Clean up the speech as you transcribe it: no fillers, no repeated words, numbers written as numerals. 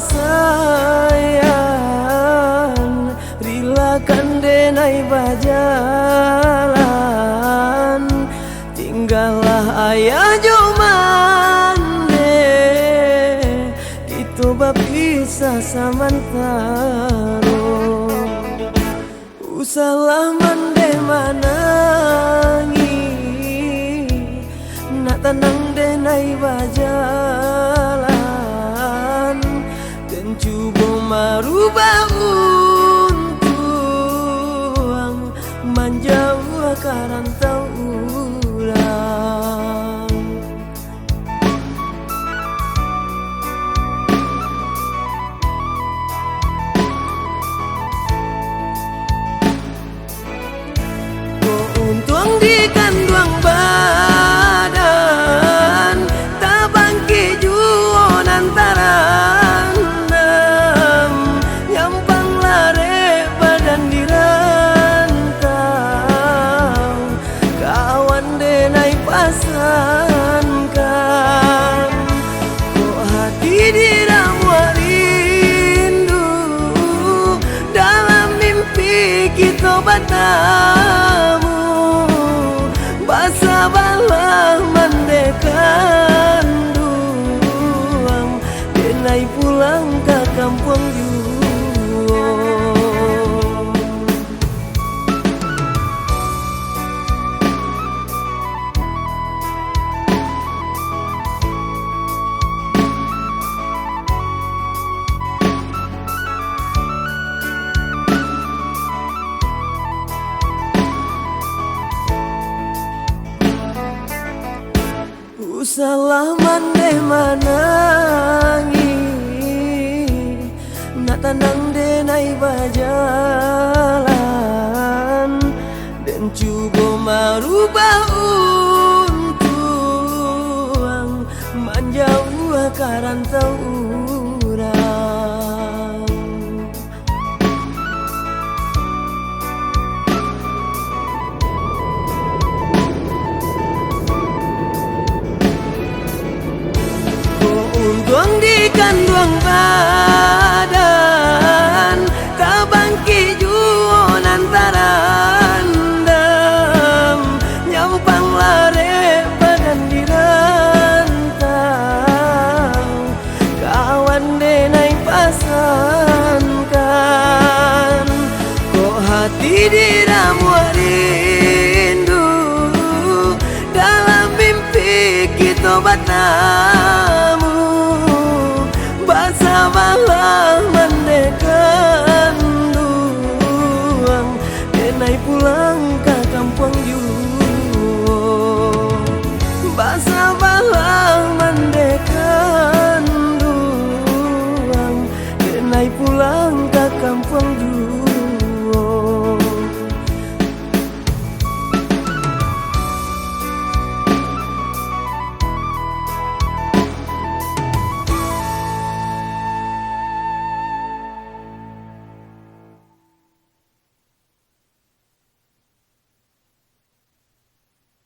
sayang, rilakan denai bajalan, tinggallah ayah jomane, kita bisa samantaro. Usalah mande manangi, nak tenang denai bajalan, dan cuba merubah untuang menjauh karantau urang. Untung di kandung badan, tak bangki juon antaran enam, nyampang lare badan dirantau, kawan denai pasankan, kok hati diramu rindu, dalam mimpi kita bertemu. Basabalah mandekan duang, denai pulang ke kampung juang. Usalah mande manangi, nak tenang denai bajalan, dan cuba merubah untuang menjauh karantau urang. Untung di kandung badan, tak bangki juon antaran dem, nyampang lare badan dirantau, kawan denai pasankan, kok hati diramu rindu, dalam mimpi kita bertemu. Basabalah mandekan duang, denai pulang